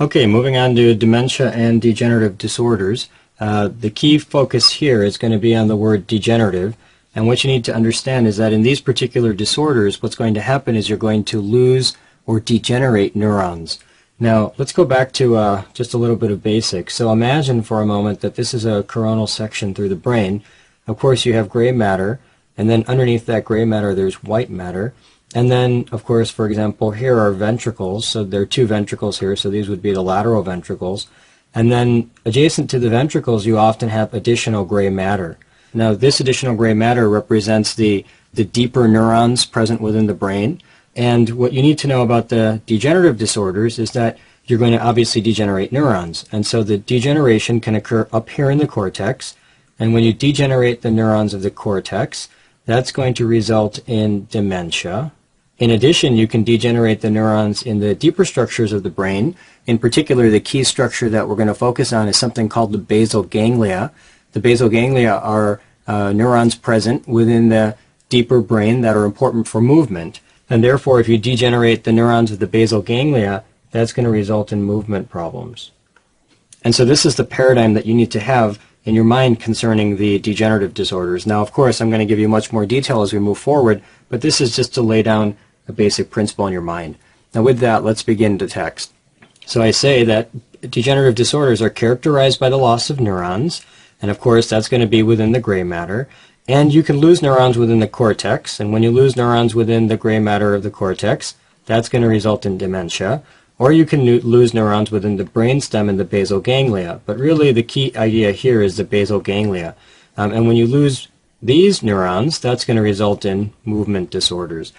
Okay, moving on to dementia and degenerative disorders. The key focus here is going to be on the word degenerative. And what you need to understand is that in these particular disorders, what's going to happen is you're going to lose or degenerate neurons. Now, let's go back to just a little bit of basics. So imagine for a moment that this is a coronal section through the brain. Of course, you have gray matter, and then underneath that gray matter, there's white matter. And then, of course, for example, here are ventricles. So there are two ventricles here, so these would be the lateral ventricles. And then adjacent to the ventricles, you often have additional gray matter. Now, this additional gray matter represents the deeper neurons present within the brain. And what you need to know about the degenerative disorders is that you're going to obviously degenerate neurons. And so the degeneration can occur up here in the cortex. And when you degenerate the neurons of the cortex, that's going to result in dementia. In addition, you can degenerate the neurons in the deeper structures of the brain. In particular, the key structure that we're going to focus on is something called the basal ganglia. The basal ganglia are neurons present within the deeper brain that are important for movement. And therefore, if you degenerate the neurons of the basal ganglia, that's going to result in movement problems. And so this is the paradigm that you need to have in your mind concerning the degenerative disorders. Now, of course, I'm going to give you much more detail as we move forward, but this is just to lay down a basic principle in your mind. Now, with that, let's begin the text. So I say that degenerative disorders are characterized by the loss of neurons, and of course, that's going to be within the gray matter. And you can lose neurons within the cortex, and when you lose neurons within the gray matter of the cortex, that's going to result in dementia. Or you can lose neurons within the brainstem and the basal ganglia. But really, the key idea here is the basal ganglia. And when you lose these neurons, that's going to result in movement disorders.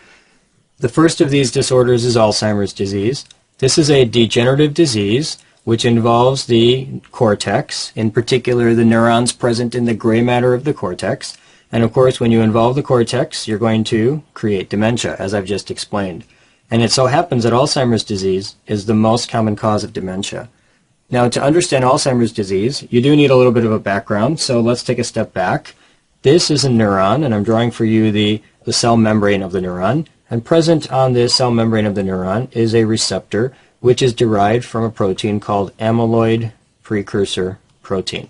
The first of these disorders is Alzheimer's disease. This is a degenerative disease which involves the cortex, in particular the neurons present in the gray matter of the cortex. And of course, when you involve the cortex, you're going to create dementia, as I've just explained. And it so happens that Alzheimer's disease is the most common cause of dementia. Now, to understand Alzheimer's disease, you do need a little bit of a background, so let's take a step back. This is a neuron, and I'm drawing for you the cell membrane of the neuron. And present on this cell membrane of the neuron is a receptor, which is derived from a protein called amyloid precursor protein.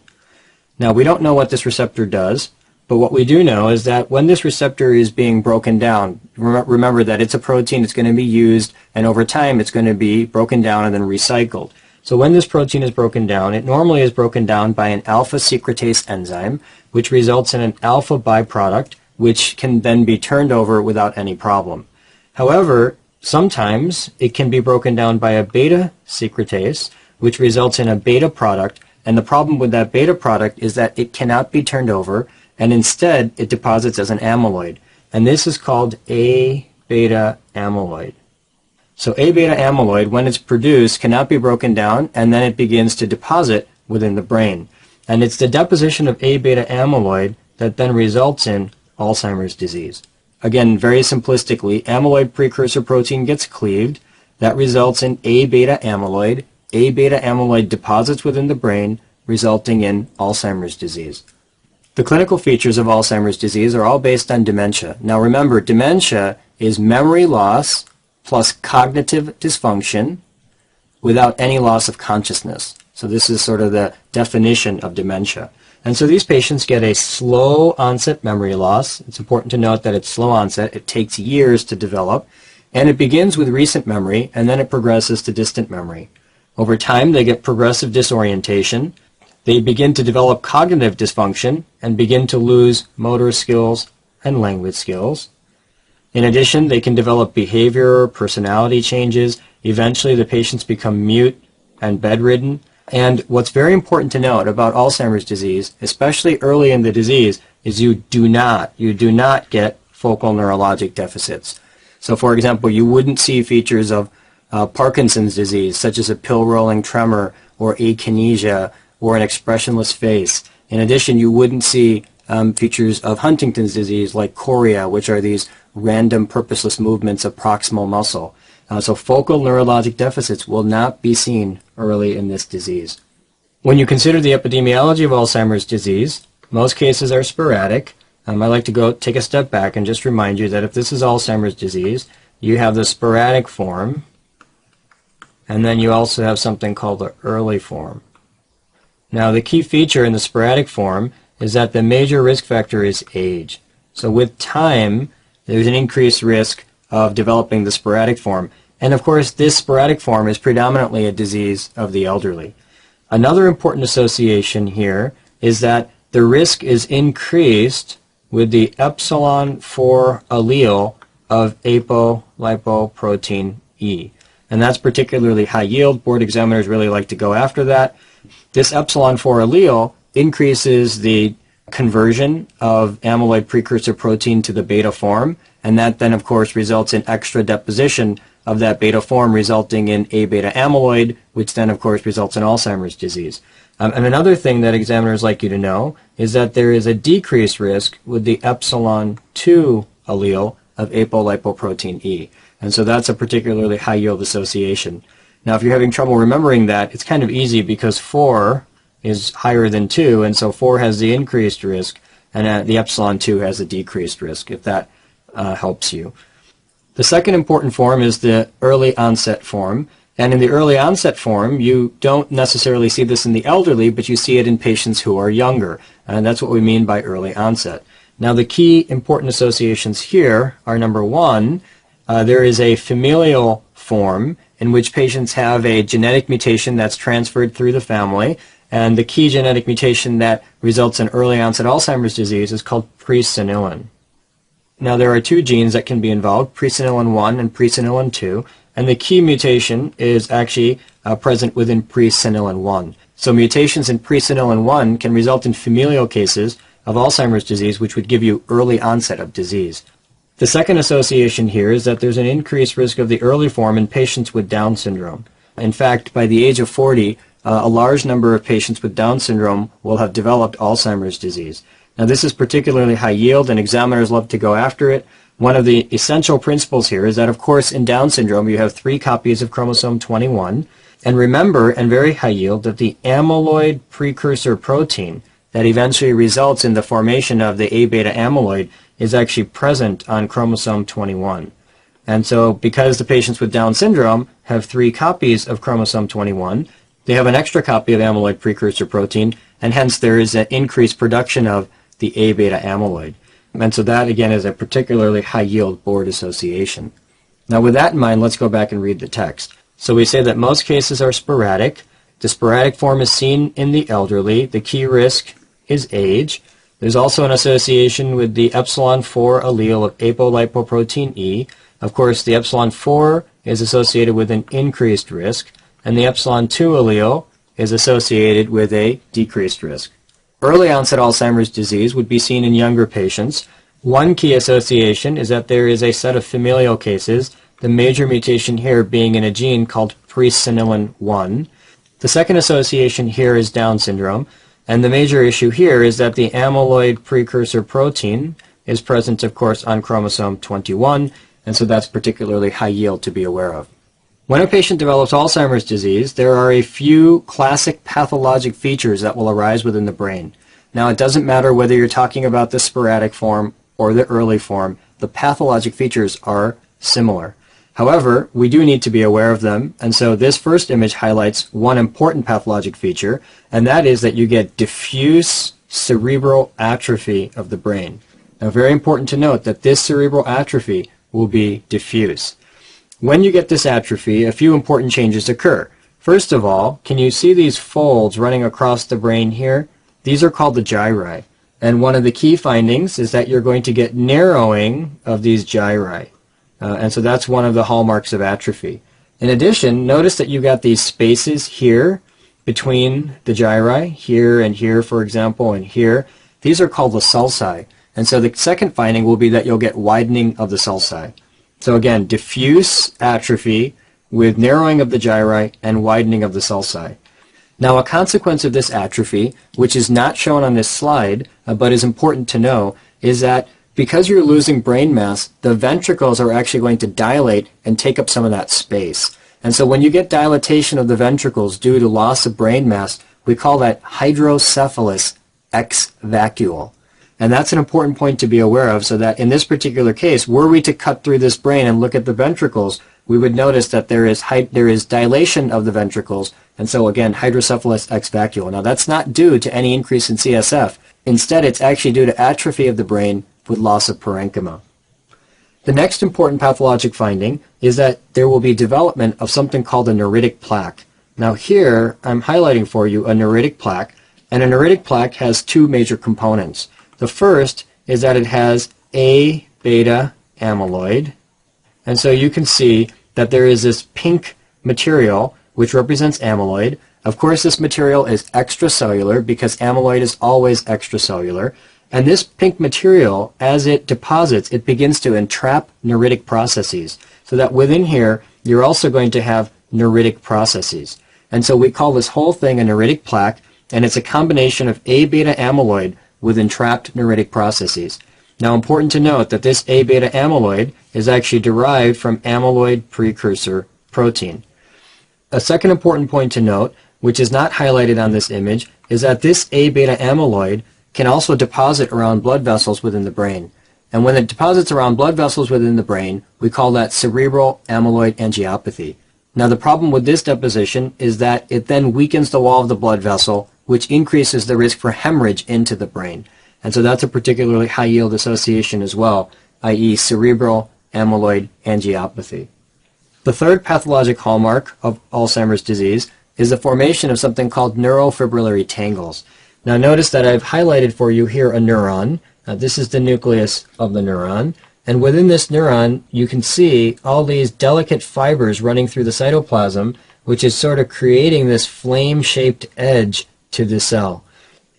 Now, we don't know what this receptor does, but what we do know is that when this receptor is being broken down, remember that it's a protein, it's going to be used, and over time it's going to be broken down and then recycled. So when this protein is broken down, it normally is broken down by an alpha secretase enzyme, which results in an alpha byproduct, which can then be turned over without any problem. However, sometimes it can be broken down by a beta secretase, which results in a beta product, and the problem with that beta product is that it cannot be turned over, and instead it deposits as an amyloid. And this is called A-beta amyloid. So A-beta amyloid, when it's produced, cannot be broken down, and then it begins to deposit within the brain. And it's the deposition of A-beta amyloid that then results in Alzheimer's disease. Again, very simplistically, amyloid precursor protein gets cleaved. That results in A-beta amyloid. A-beta amyloid deposits within the brain, resulting in Alzheimer's disease. The clinical features of Alzheimer's disease are all based on dementia. Now remember, dementia is memory loss plus cognitive dysfunction without any loss of consciousness. So this is sort of the definition of dementia. And so these patients get a slow onset memory loss. It's important to note that it's slow onset. It takes years to develop. And it begins with recent memory, and then it progresses to distant memory. Over time, they get progressive disorientation. They begin to develop cognitive dysfunction and begin to lose motor skills and language skills. In addition, they can develop behavior, personality changes. Eventually, the patients become mute and bedridden. And what's very important to note about Alzheimer's disease, especially early in the disease, is you do not get focal neurologic deficits. So for example, you wouldn't see features of Parkinson's disease, such as a pill-rolling tremor or akinesia or an expressionless face. In addition, you wouldn't see features of Huntington's disease like chorea, which are these random purposeless movements of proximal muscle. So focal neurologic deficits will not be seen early in this disease. When you consider the epidemiology of Alzheimer's disease, most cases are sporadic. I like to take a step back and just remind you that if this is Alzheimer's disease, you have the sporadic form, and then you also have something called the early form. Now, the key feature in the sporadic form is that the major risk factor is age. So with time, there's an increased risk of developing the sporadic form. And of course, this sporadic form is predominantly a disease of the elderly. Another important association here is that the risk is increased with the epsilon 4 allele of apolipoprotein E. And that's particularly high yield. Board examiners really like to go after that. This epsilon 4 allele increases the conversion of amyloid precursor protein to the beta form, and that then of course results in extra deposition of that beta form, resulting in A beta amyloid, which then of course results in Alzheimer's disease. And another thing that examiners like you to know is that there is a decreased risk with the epsilon 2 allele of apolipoprotein E. And so that's a particularly high yield association. Now, if you're having trouble remembering that, it's kind of easy because 4 is higher than 2, and so 4 has the increased risk, and the epsilon 2 has a decreased risk, if that helps you. The second important form is the early onset form, and in the early onset form, you don't necessarily see this in the elderly, but you see it in patients who are younger, and that's what we mean by early onset. Now, the key important associations here are, number one, there is a familial form in which patients have a genetic mutation that's transferred through the family, and the key genetic mutation that results in early onset Alzheimer's disease is called presenilin. Now, there are two genes that can be involved, presenilin 1 and presenilin 2, and the key mutation is actually present within presenilin 1. So mutations in presenilin 1 can result in familial cases of Alzheimer's disease, which would give you early onset of disease. The second association here is that there's an increased risk of the early form in patients with Down syndrome. In fact, by the age of 40, a large number of patients with Down syndrome will have developed Alzheimer's disease. Now, this is particularly high yield, and examiners love to go after it. One of the essential principles here is that, of course, in Down syndrome, you have 3 copies of chromosome 21. And remember, and very high yield, that the amyloid precursor protein that eventually results in the formation of the A beta amyloid is actually present on chromosome 21. And so because the patients with Down syndrome have 3 copies of chromosome 21, they have an extra copy of amyloid precursor protein, and hence there is an increased production of the A beta amyloid. And so that, again, is a particularly high yield board association. Now, with that in mind, let's go back and read the text. So we say that most cases are sporadic. The sporadic form is seen in the elderly. The key risk is age. There's also an association with the epsilon 4 allele of apolipoprotein E. Of course, the epsilon 4 is associated with an increased risk, and the epsilon 2 allele is associated with a decreased risk. Early onset Alzheimer's disease would be seen in younger patients. One key association is that there is a set of familial cases, the major mutation here being in a gene called presenilin 1. The second association here is Down syndrome, and the major issue here is that the amyloid precursor protein is present, of course, on chromosome 21, and so that's particularly high yield to be aware of. When a patient develops Alzheimer's disease, there are a few classic pathologic features that will arise within the brain. Now, it doesn't matter whether you're talking about the sporadic form or the early form, the pathologic features are similar. However, we do need to be aware of them, and so this first image highlights one important pathologic feature, and that is that you get diffuse cerebral atrophy of the brain. Now, very important to note that this cerebral atrophy will be diffuse. When you get this atrophy, a few important changes occur. First of all, can you see these folds running across the brain here? These are called the gyri. And one of the key findings is that you're going to get narrowing of these gyri. And so that's one of the hallmarks of atrophy. In addition, notice that you've got these spaces here between the gyri, here and here, for example, and here. These are called the sulci. And so the second finding will be that you'll get widening of the sulci. So again, diffuse atrophy with narrowing of the gyri and widening of the sulci. Now, a consequence of this atrophy, which is not shown on this slide, but is important to know, is that because you're losing brain mass, the ventricles are actually going to dilate and take up some of that space. And so when you get dilatation of the ventricles due to loss of brain mass, we call that hydrocephalus ex vacuole. And that's an important point to be aware of, so that in this particular case, were we to cut through this brain and look at the ventricles, we would notice that there is dilation of the ventricles, and so again, hydrocephalus ex vacuo. Now that's not due to any increase in CSF. Instead, it's actually due to atrophy of the brain with loss of parenchyma. The next important pathologic finding is that there will be development of something called a neuritic plaque. Now here, I'm highlighting for you a neuritic plaque, and a neuritic plaque has two major components. The first is that it has A-beta amyloid, and so you can see that there is this pink material which represents amyloid. Of course, this material is extracellular because amyloid is always extracellular. And this pink material, as it deposits, it begins to entrap neuritic processes. So that within here, you're also going to have neuritic processes. And so we call this whole thing a neuritic plaque, and it's a combination of A-beta amyloid with entrapped neuritic processes. Now, important to note that this A-beta amyloid is actually derived from amyloid precursor protein. A second important point to note, which is not highlighted on this image, is that this A-beta amyloid can also deposit around blood vessels within the brain. And when it deposits around blood vessels within the brain, we call that cerebral amyloid angiopathy. Now the problem with this deposition is that it then weakens the wall of the blood vessel, which increases the risk for hemorrhage into the brain. And so that's a particularly high yield association as well, i.e. cerebral amyloid angiopathy. The third pathologic hallmark of Alzheimer's disease is the formation of something called neurofibrillary tangles. Now notice that I've highlighted for you here a neuron. This is the nucleus of the neuron. And within this neuron, you can see all these delicate fibers running through the cytoplasm, which is sort of creating this flame-shaped edge to the cell.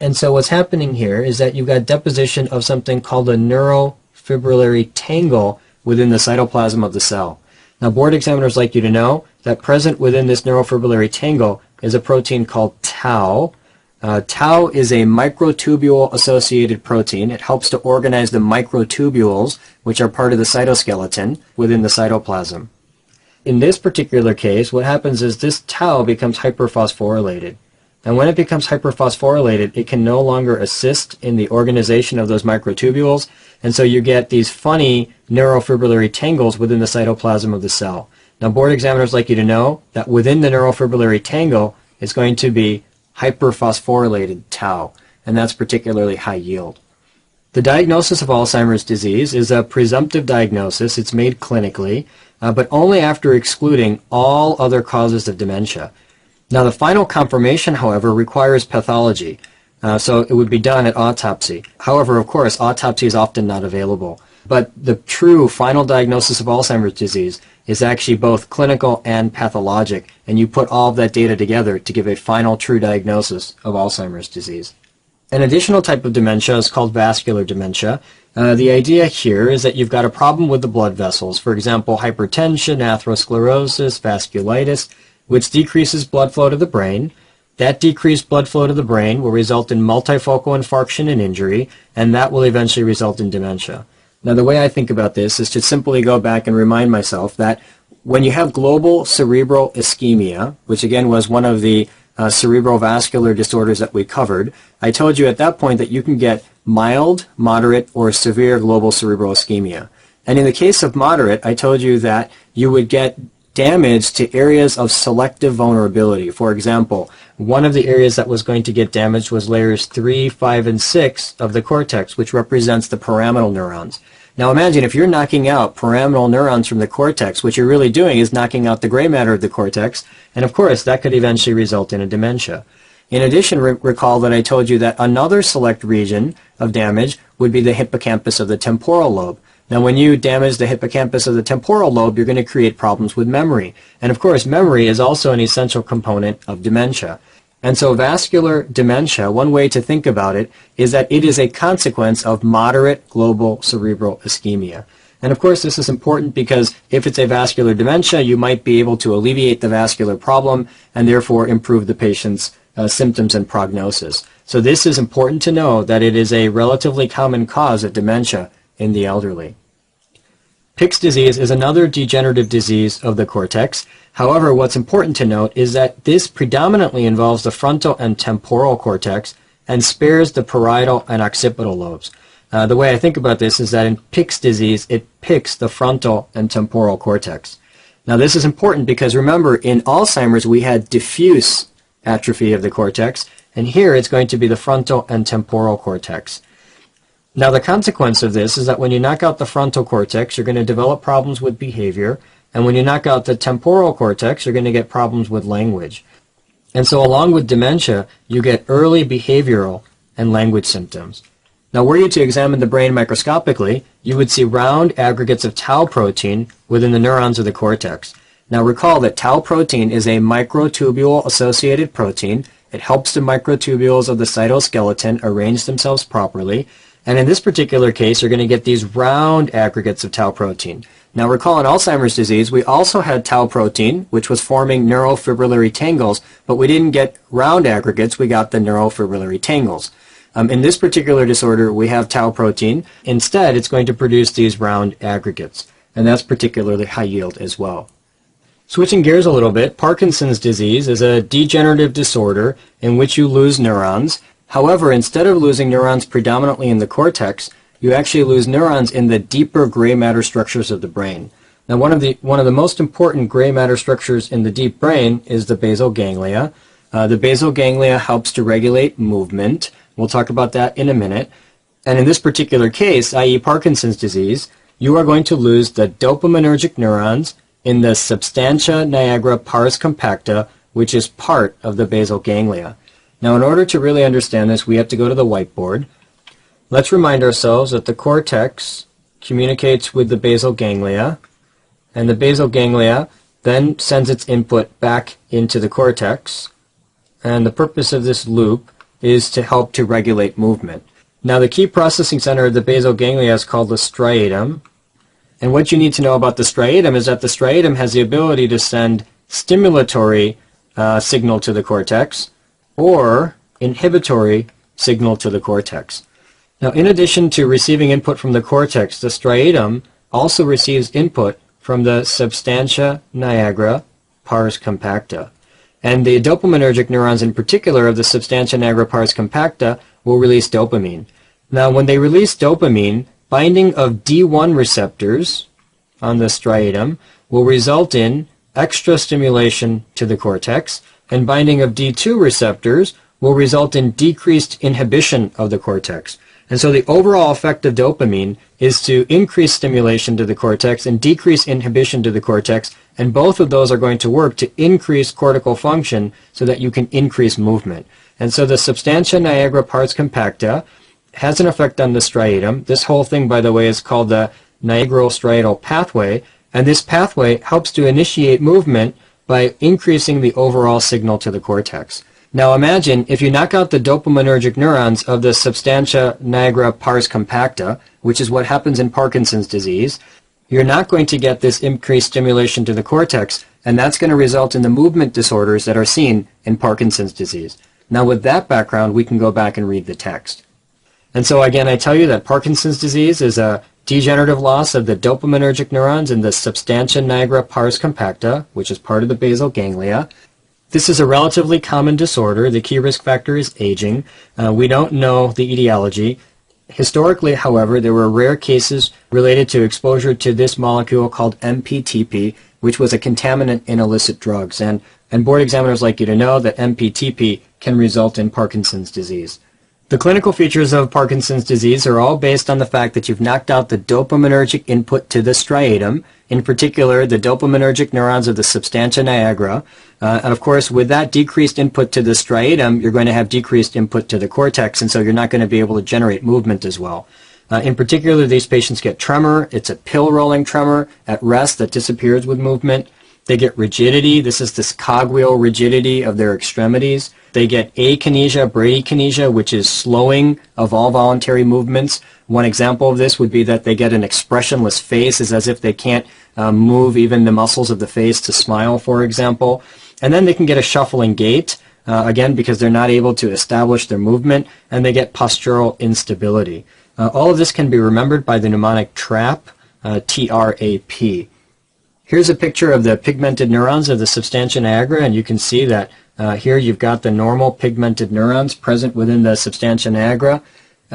And so what's happening here is that you've got deposition of something called a neurofibrillary tangle within the cytoplasm of the cell. Now board examiners like you to know that present within this neurofibrillary tangle is a protein called tau. Tau is a microtubule-associated protein. It helps to organize the microtubules, which are part of the cytoskeleton within the cytoplasm. In this particular case, what happens is this tau becomes hyperphosphorylated. And when it becomes hyperphosphorylated, it can no longer assist in the organization of those microtubules, and so you get these funny neurofibrillary tangles within the cytoplasm of the cell. Now, board examiners like you to know that within the neurofibrillary tangle is going to be hyperphosphorylated tau, and that's particularly high yield. The diagnosis of Alzheimer's disease is a presumptive diagnosis. It's made clinically, but only after excluding all other causes of dementia. Now, the final confirmation, however, requires pathology, so it would be done at autopsy. However, of course, autopsy is often not available. But the true final diagnosis of Alzheimer's disease is actually both clinical and pathologic, and you put all of that data together to give a final true diagnosis of Alzheimer's disease. An additional type of dementia is called vascular dementia. The idea here is that you've got a problem with the blood vessels, for example, hypertension, atherosclerosis, vasculitis, which decreases blood flow to the brain. That decreased blood flow to the brain will result in multifocal infarction and injury, and that will eventually result in dementia. Now, the way I think about this is to simply go back and remind myself that when you have global cerebral ischemia, which again was one of the cerebrovascular disorders that we covered, I told you at that point that you can get mild, moderate, or severe global cerebral ischemia. And in the case of moderate, I told you that you would get damage to areas of selective vulnerability. For example, one of the areas that was going to get damaged was layers 3, 5, and 6 of the cortex, which represents the pyramidal neurons. Now imagine if you're knocking out pyramidal neurons from the cortex, what you're really doing is knocking out the gray matter of the cortex, and of course that could eventually result in a dementia. In addition, recall that I told you that another select region of damage would be the hippocampus of the temporal lobe. Now, when you damage the hippocampus of the temporal lobe, you're going to create problems with memory. And of course, memory is also an essential component of dementia. And so vascular dementia, one way to think about it is that it is a consequence of moderate global cerebral ischemia. And of course, this is important because if it's a vascular dementia, you might be able to alleviate the vascular problem and therefore improve the patient's symptoms and prognosis. So this is important to know that it is a relatively common cause of dementia in the elderly. Pick's disease is another degenerative disease of the cortex. However, what's important to note is that this predominantly involves the frontal and temporal cortex and spares the parietal and occipital lobes. The way I think about this is that in Pick's disease, it picks the frontal and temporal cortex. Now this is important because remember, in Alzheimer's we had diffuse atrophy of the cortex, and here it's going to be the frontal and temporal cortex. Now the consequence of this is that when you knock out the frontal cortex, you're going to develop problems with behavior, and when you knock out the temporal cortex, you're going to get problems with language. And so along with dementia, you get early behavioral and language symptoms. Now were you to examine the brain microscopically, you would see round aggregates of tau protein within the neurons of the cortex. Now recall that tau protein is a microtubule-associated protein. It helps the microtubules of the cytoskeleton arrange themselves properly. And in this particular case, you're going to get these round aggregates of tau protein. Now recall in Alzheimer's disease, we also had tau protein, which was forming neurofibrillary tangles, but we didn't get round aggregates, we got the neurofibrillary tangles. In this particular disorder, we have tau protein. Instead, it's going to produce these round aggregates, and that's particularly high yield as well. Switching gears a little bit, Parkinson's disease is a degenerative disorder in which you lose neurons. However, instead of losing neurons predominantly in the cortex, you actually lose neurons in the deeper gray matter structures of the brain. Now, one of the most important gray matter structures in the deep brain is the basal ganglia. The basal ganglia helps to regulate movement. We'll talk about that in a minute. And in this particular case, i.e. Parkinson's disease, you are going to lose the dopaminergic neurons in the substantia nigra pars compacta, which is part of the basal ganglia. Now, in order to really understand this, we have to go to the whiteboard. Let's remind ourselves that the cortex communicates with the basal ganglia, and the basal ganglia then sends its input back into the cortex, and the purpose of this loop is to help to regulate movement. Now, the key processing center of the basal ganglia is called the striatum, and what you need to know about the striatum is that the striatum has the ability to send stimulatory signal to the cortex or inhibitory signal to the cortex. Now, in addition to receiving input from the cortex, the striatum also receives input from the substantia nigra pars compacta. And the dopaminergic neurons in particular of the substantia nigra pars compacta will release dopamine. Now, when they release dopamine, binding of D1 receptors on the striatum will result in extra stimulation to the cortex, and binding of D2 receptors will result in decreased inhibition of the cortex. And so the overall effect of dopamine is to increase stimulation to the cortex and decrease inhibition to the cortex, and both of those are going to work to increase cortical function so that you can increase movement. And so the substantia nigra pars compacta has an effect on the striatum. This whole thing, by the way, is called the nigro-striatal pathway, and this pathway helps to initiate movement by increasing the overall signal to the cortex. Now imagine if you knock out the dopaminergic neurons of the substantia nigra pars compacta, which is what happens in Parkinson's disease, you're not going to get this increased stimulation to the cortex, and that's going to result in the movement disorders that are seen in Parkinson's disease. Now with that background, we can go back and read the text. And so again, I tell you that Parkinson's disease is a degenerative loss of the dopaminergic neurons in the substantia nigra pars compacta, which is part of the basal ganglia. This is a relatively common disorder. The key risk factor is aging. We don't know the etiology. Historically, however, there were rare cases related to exposure to this molecule called MPTP, which was a contaminant in illicit drugs. And board examiners like you to know that MPTP can result in Parkinson's disease. The clinical features of Parkinson's disease are all based on the fact that you've knocked out the dopaminergic input to the striatum, in particular the dopaminergic neurons of the substantia nigra. And of course, with that decreased input to the striatum, you're going to have decreased input to the cortex, and so you're not going to be able to generate movement as well. In particular, these patients get tremor. It's a pill-rolling tremor at rest that disappears with movement. They get rigidity. This is this cogwheel rigidity of their extremities. They get akinesia, bradykinesia, which is slowing of all voluntary movements. One example of this would be that they get an expressionless face. It's as if they can't move even the muscles of the face to smile, for example. And then they can get a shuffling gait, again, because they're not able to establish their movement, and they get postural instability. All of this can be remembered by the mnemonic TRAP, T-R-A-P. Here's a picture of the pigmented neurons of the substantia nigra, and you can see that here you've got the normal pigmented neurons present within the substantia nigra,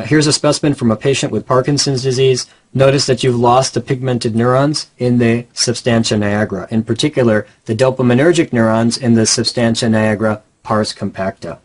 Here's a specimen from a patient with Parkinson's disease. Notice that you've lost the pigmented neurons in the substantia nigra, in particular the dopaminergic neurons in the substantia nigra pars compacta.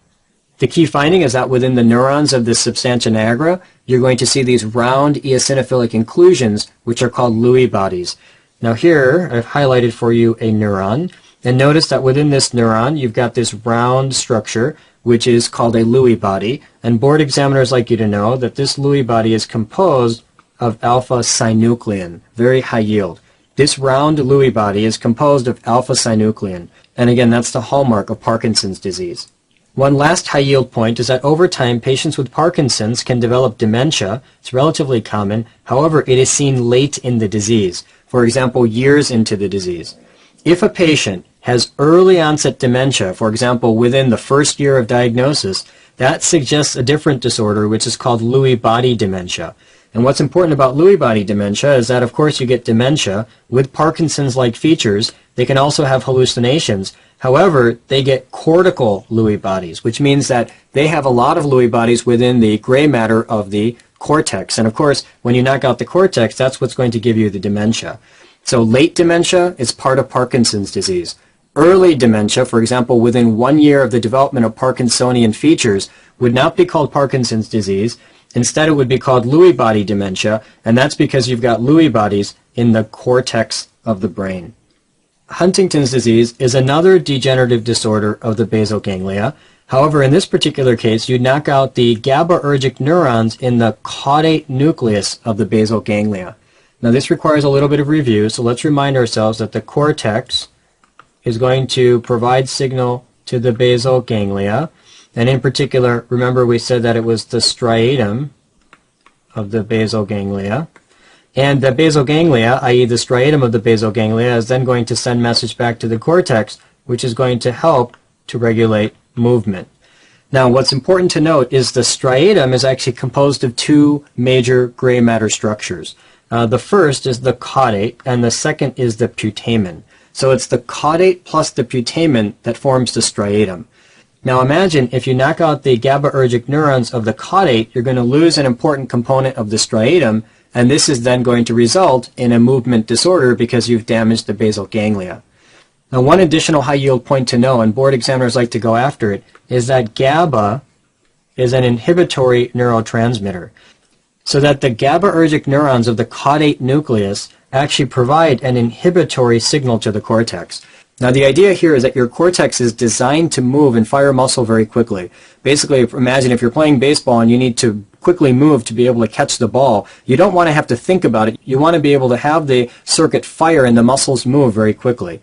The key finding is that within the neurons of the substantia nigra, you're going to see these round eosinophilic inclusions, which are called Lewy bodies. Now here, I've highlighted for you a neuron, and notice that within this neuron, you've got this round structure, which is called a Lewy body, and board examiners like you to know that this Lewy body is composed of alpha-synuclein, very high yield. This round Lewy body is composed of alpha-synuclein, and again, that's the hallmark of Parkinson's disease. One last high yield point is that over time, patients with Parkinson's can develop dementia. It's relatively common. However, it is seen late in the disease, for example, years into the disease. If a patient has early onset dementia, for example, within the first year of diagnosis, that suggests a different disorder, which is called Lewy body dementia. And what's important about Lewy body dementia is that, of course, you get dementia with Parkinson's-like features. They can also have hallucinations. However, they get cortical Lewy bodies, which means that they have a lot of Lewy bodies within the gray matter of the cortex. And, of course, when you knock out the cortex, that's what's going to give you the dementia. So late dementia is part of Parkinson's disease. Early dementia, for example, within 1 year of the development of Parkinsonian features, would not be called Parkinson's disease. Instead, it would be called Lewy body dementia, and that's because you've got Lewy bodies in the cortex of the brain. Huntington's disease is another degenerative disorder of the basal ganglia. However, in this particular case, you knock out the GABAergic neurons in the caudate nucleus of the basal ganglia. Now, this requires a little bit of review, so let's remind ourselves that the cortex is going to provide signal to the basal ganglia. And in particular, remember we said that it was the striatum of the basal ganglia. And the basal ganglia, i.e. the striatum of the basal ganglia, is then going to send message back to the cortex, which is going to help to regulate movement. Now, what's important to note is the striatum is actually composed of two major gray matter structures. The first is the caudate, and the second is the putamen. So it's the caudate plus the putamen that forms the striatum. Now imagine if you knock out the GABAergic neurons of the caudate, you're going to lose an important component of the striatum, and this is then going to result in a movement disorder because you've damaged the basal ganglia. Now, one additional high yield point to know, and board examiners like to go after it, is that GABA is an inhibitory neurotransmitter. So that the GABAergic neurons of the caudate nucleus actually provide an inhibitory signal to the cortex. Now, the idea here is that your cortex is designed to move and fire muscle very quickly. Basically, imagine if you're playing baseball and you need to quickly move to be able to catch the ball. You don't want to have to think about it. You want to be able to have the circuit fire and the muscles move very quickly.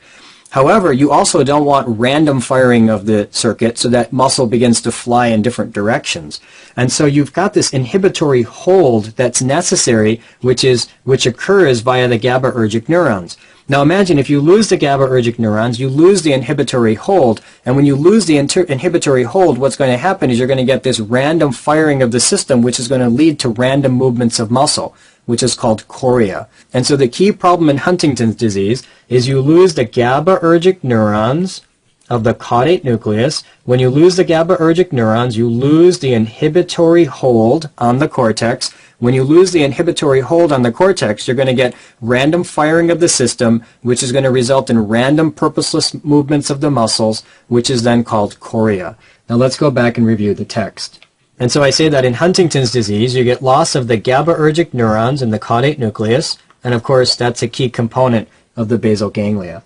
However, you also don't want random firing of the circuit so that muscle begins to fly in different directions. And so you've got this inhibitory hold that's necessary, which occurs via the GABAergic neurons. Now imagine if you lose the GABAergic neurons, you lose the inhibitory hold, and when you lose the inhibitory hold, what's going to happen is you're going to get this random firing of the system, which is going to lead to random movements of muscle, which is called chorea. And so the key problem in Huntington's disease is you lose the GABAergic neurons of the caudate nucleus. When you lose the GABAergic neurons, you lose the inhibitory hold on the cortex. When you lose the inhibitory hold on the cortex, you're going to get random firing of the system, which is going to result in random purposeless movements of the muscles, which is then called chorea. Now let's go back and review the text. And so I say that in Huntington's disease, you get loss of the GABAergic neurons in the caudate nucleus, and of course that's a key component of the basal ganglia.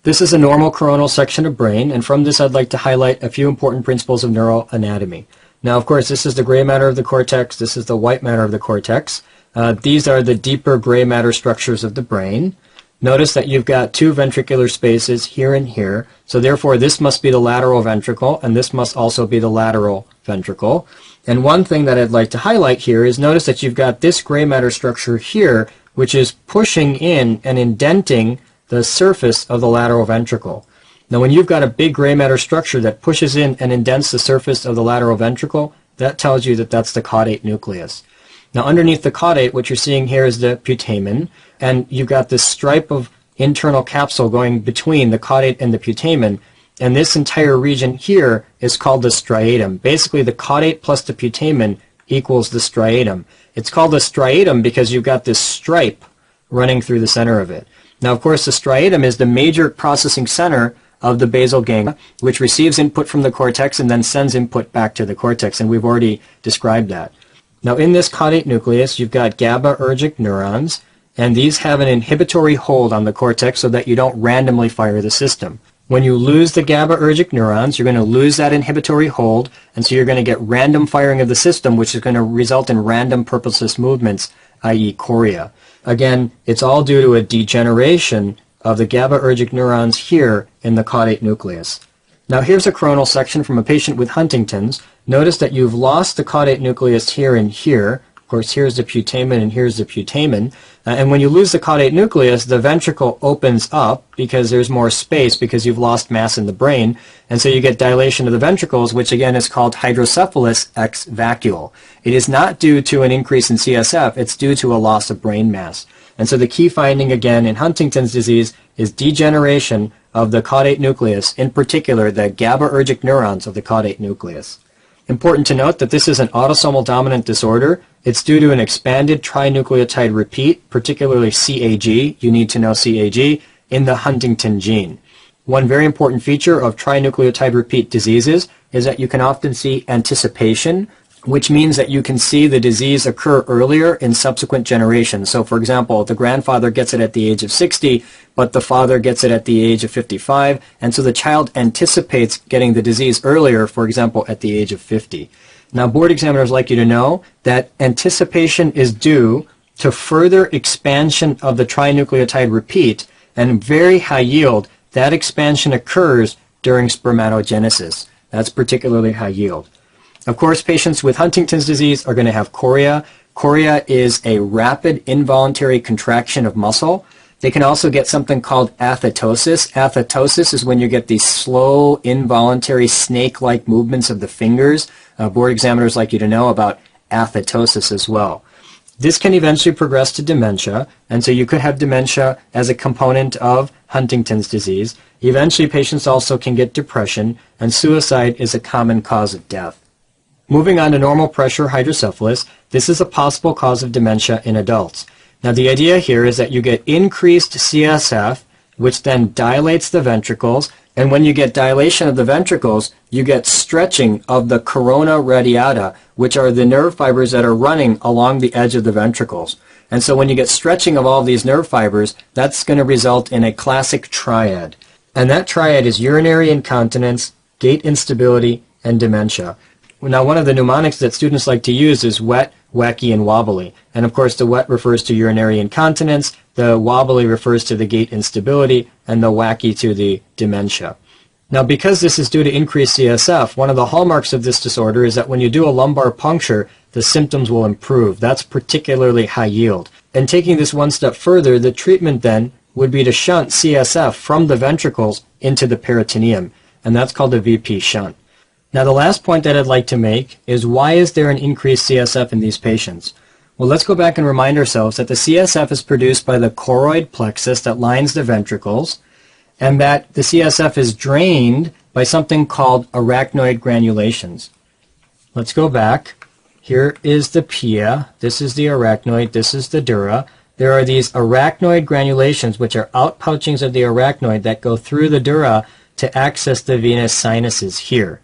This is a normal coronal section of brain, and from this I'd like to highlight a few important principles of neuroanatomy. Now, of course, this is the gray matter of the cortex, this is the white matter of the cortex. These are the deeper gray matter structures of the brain. Notice that you've got two ventricular spaces here and here, so therefore this must be the lateral ventricle, and this must also be the lateral ventricle. And one thing that I'd like to highlight here is notice that you've got this gray matter structure here, which is pushing in and indenting the surface of the lateral ventricle. Now, when you've got a big gray matter structure that pushes in and indents the surface of the lateral ventricle, that tells you that that's the caudate nucleus. Now, underneath the caudate, what you're seeing here is the putamen, and you've got this stripe of internal capsule going between the caudate and the putamen, and this entire region here is called the striatum. Basically, the caudate plus the putamen equals the striatum. It's called a striatum because you've got this stripe running through the center of it. Now, of course, the striatum is the major processing center of the basal ganglia, which receives input from the cortex and then sends input back to the cortex, and we've already described that. Now, in this caudate nucleus, you've got GABAergic neurons, and these have an inhibitory hold on the cortex so that you don't randomly fire the system. When you lose the GABAergic neurons, you're going to lose that inhibitory hold, and so you're going to get random firing of the system, which is going to result in random purposeless movements, i.e. chorea. Again, it's all due to a degeneration of the GABAergic neurons here in the caudate nucleus. Now here's a coronal section from a patient with Huntington's. Notice that you've lost the caudate nucleus here and here. Of course, here's the putamen and here's the putamen. And when you lose the caudate nucleus, the ventricle opens up because there's more space because you've lost mass in the brain. And so you get dilation of the ventricles, which again is called hydrocephalus ex vacuole. It is not due to an increase in CSF, it's due to a loss of brain mass. And so the key finding again in Huntington's disease is degeneration of the caudate nucleus, in particular the GABAergic neurons of the caudate nucleus. Important to note that this is an autosomal dominant disorder. It's due to an expanded trinucleotide repeat, particularly CAG, you need to know CAG, in the Huntington gene. One very important feature of trinucleotide repeat diseases is that you can often see anticipation, which means that you can see the disease occur earlier in subsequent generations. So for example, the grandfather gets it at the age of 60, but the father gets it at the age of 55, and so the child anticipates getting the disease earlier, for example, at the age of 50. Now, board examiners like you to know that anticipation is due to further expansion of the trinucleotide repeat, and very high yield, that expansion occurs during spermatogenesis. That's particularly high yield. Of course, patients with Huntington's disease are going to have chorea. Chorea is a rapid involuntary contraction of muscle. They can also get something called athetosis. Athetosis is when you get these slow, involuntary, snake-like movements of the fingers. Board examiners like you to know about athetosis as well. This can eventually progress to dementia, and so you could have dementia as a component of Huntington's disease. Eventually, patients also can get depression, and suicide is a common cause of death. Moving on to normal pressure hydrocephalus, this is a possible cause of dementia in adults. Now the idea here is that you get increased CSF, which then dilates the ventricles, and when you get dilation of the ventricles, you get stretching of the corona radiata, which are the nerve fibers that are running along the edge of the ventricles. And so when you get stretching of all these nerve fibers, that's going to result in a classic triad. And that triad is urinary incontinence, gait instability, and dementia. Now, one of the mnemonics that students like to use is wet, wacky, and wobbly. And of course, the wet refers to urinary incontinence, the wobbly refers to the gait instability, and the wacky to the dementia. Now, because this is due to increased CSF, one of the hallmarks of this disorder is that when you do a lumbar puncture, the symptoms will improve. That's particularly high yield. And taking this one step further, the treatment then would be to shunt CSF from the ventricles into the peritoneum, and that's called a VP shunt. Now the last point that I'd like to make is why is there an increased CSF in these patients? Well, let's go back and remind ourselves that the CSF is produced by the choroid plexus that lines the ventricles, and that the CSF is drained by something called arachnoid granulations. Let's go back. Here is the pia, this is the arachnoid, this is the dura. There are these arachnoid granulations, which are outpouchings of the arachnoid that go through the dura to access the venous sinuses here.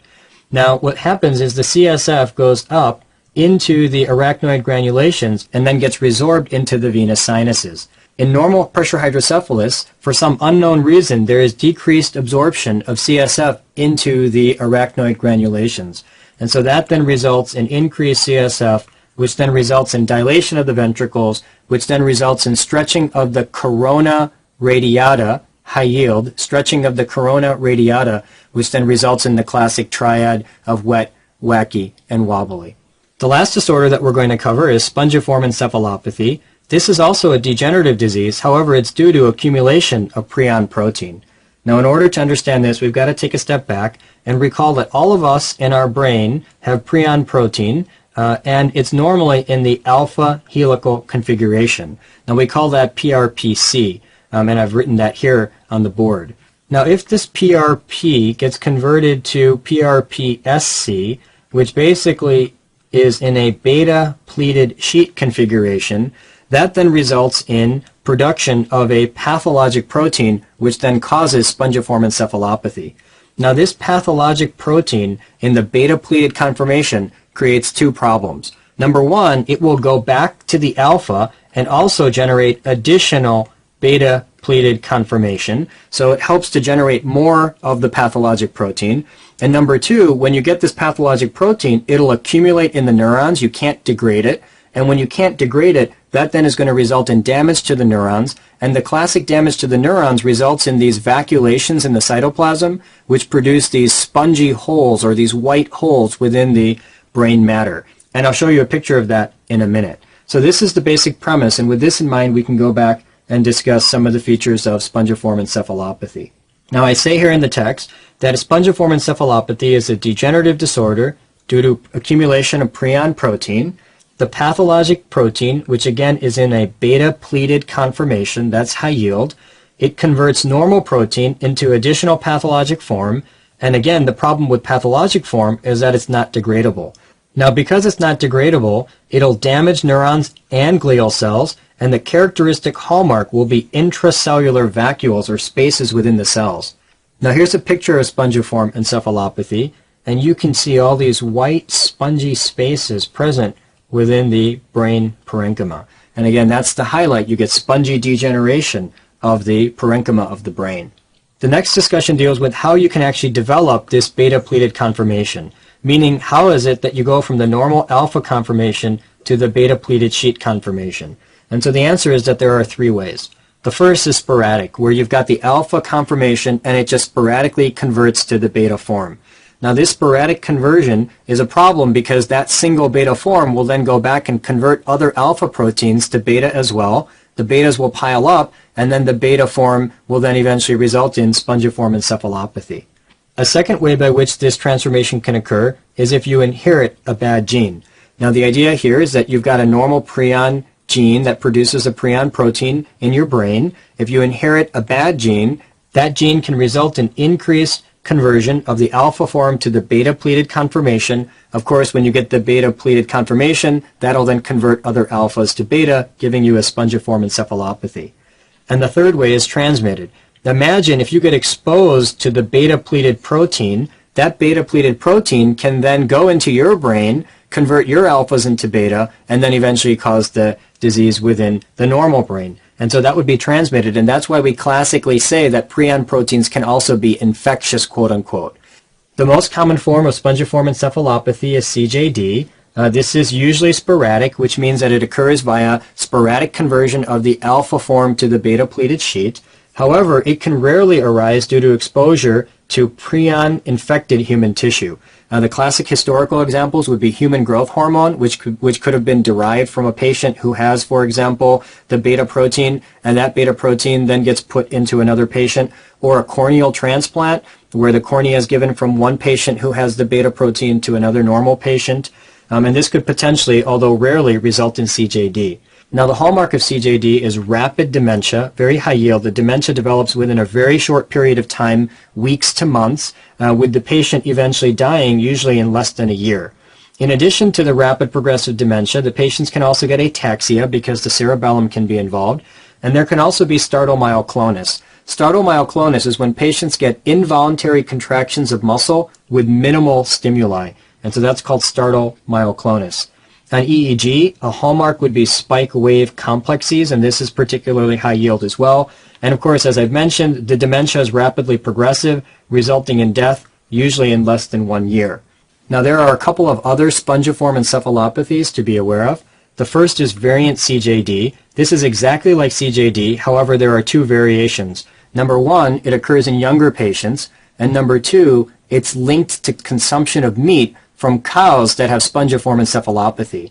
Now, what happens is the CSF goes up into the arachnoid granulations and then gets resorbed into the venous sinuses. In normal pressure hydrocephalus, for some unknown reason, there is decreased absorption of CSF into the arachnoid granulations. And so that then results in increased CSF, which then results in dilation of the ventricles, which then results in stretching of the corona radiata, high yield, stretching of the corona radiata, which then results in the classic triad of wet, wacky, and wobbly. The last disorder that we're going to cover is spongiform encephalopathy. This is also a degenerative disease, however it's due to accumulation of prion protein. Now in order to understand this, we've got to take a step back and recall that all of us in our brain have prion protein, and it's normally in the alpha helical configuration. Now we call that PRPC, and I've written that here on the board. Now if this PRP gets converted to PRPSC, which basically is in a beta pleated sheet configuration. That then results in production of a pathologic protein which then causes spongiform encephalopathy. Now this pathologic protein in the beta pleated conformation creates two problems. Number one, it will go back to the alpha and also generate additional beta pleated conformation, so it helps to generate more of the pathologic protein. And number two, when you get this pathologic protein, it'll accumulate in the neurons. You can't degrade it. And when you can't degrade it, that then is going to result in damage to the neurons. And the classic damage to the neurons results in these vacuolations in the cytoplasm, which produce these spongy holes or these white holes within the brain matter. And I'll show you a picture of that in a minute. So this is the basic premise, and with this in mind, we can go back and discuss some of the features of spongiform encephalopathy. Now, I say here in the text that a spongiform encephalopathy is a degenerative disorder due to accumulation of prion protein. The pathologic protein, which again is in a beta pleated conformation, that's high yield, it converts normal protein into additional pathologic form, and again, the problem with pathologic form is that it's not degradable. Now, because it's not degradable, it'll damage neurons and glial cells, and the characteristic hallmark will be intracellular vacuoles or spaces within the cells. Now, here's a picture of spongiform encephalopathy, and you can see all these white spongy spaces present within the brain parenchyma. And again, that's the highlight. You get spongy degeneration of the parenchyma of the brain. The next discussion deals with how you can actually develop this beta pleated conformation, meaning how is it that you go from the normal alpha conformation to the beta pleated sheet conformation. And so the answer is that there are three ways. The first is sporadic, where you've got the alpha conformation and it just sporadically converts to the beta form. Now this sporadic conversion is a problem because that single beta form will then go back and convert other alpha proteins to beta as well. The betas will pile up, and then the beta form will then eventually result in spongiform encephalopathy. A second way by which this transformation can occur is if you inherit a bad gene. Now the idea here is that you've got a normal prion gene that produces a prion protein in your brain. If you inherit a bad gene, that gene can result in increased conversion of the alpha form to the beta pleated conformation. Of course, when you get the beta pleated conformation, that'll then convert other alphas to beta, giving you a spongiform encephalopathy. And the third way is transmitted. Imagine if you get exposed to the beta pleated protein, that beta pleated protein can then go into your brain, convert your alphas into beta, and then eventually cause the disease within the normal brain. And so that would be transmitted, and that's why we classically say that prion proteins can also be infectious, quote unquote. The most common form of spongiform encephalopathy is CJD. This is usually sporadic, which means that it occurs via sporadic conversion of the alpha form to the beta pleated sheet. However, it can rarely arise due to exposure to prion-infected human tissue. The classic historical examples would be human growth hormone, which could have been derived from a patient who has, for example, the beta protein, and that beta protein then gets put into another patient, or a corneal transplant, where the cornea is given from one patient who has the beta protein to another normal patient. And this could potentially, although rarely, result in CJD. Now, the hallmark of CJD is rapid dementia, very high yield. The dementia develops within a very short period of time, weeks to months, with the patient eventually dying, usually in less than a year. In addition to the rapid progressive dementia, the patients can also get ataxia because the cerebellum can be involved, and there can also be startle myoclonus. Startle myoclonus is when patients get involuntary contractions of muscle with minimal stimuli, and so that's called startle myoclonus. On EEG, a hallmark would be spike wave complexes, and this is particularly high yield as well. And of course, as I've mentioned, the dementia is rapidly progressive, resulting in death, usually in less than 1 year. Now, there are a couple of other spongiform encephalopathies to be aware of. The first is variant CJD. This is exactly like CJD, however, there are two variations. Number one, it occurs in younger patients, and number two, it's linked to consumption of meat from cows that have spongiform encephalopathy,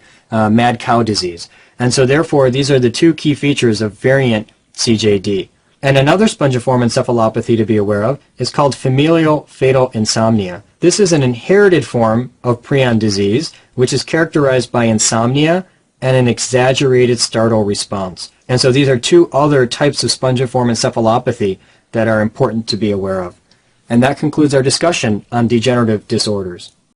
mad cow disease. And so therefore, these are the two key features of variant CJD. And another spongiform encephalopathy to be aware of is called familial fatal insomnia. This is an inherited form of prion disease, which is characterized by insomnia and an exaggerated startle response. And so these are two other types of spongiform encephalopathy that are important to be aware of. And that concludes our discussion on degenerative disorders.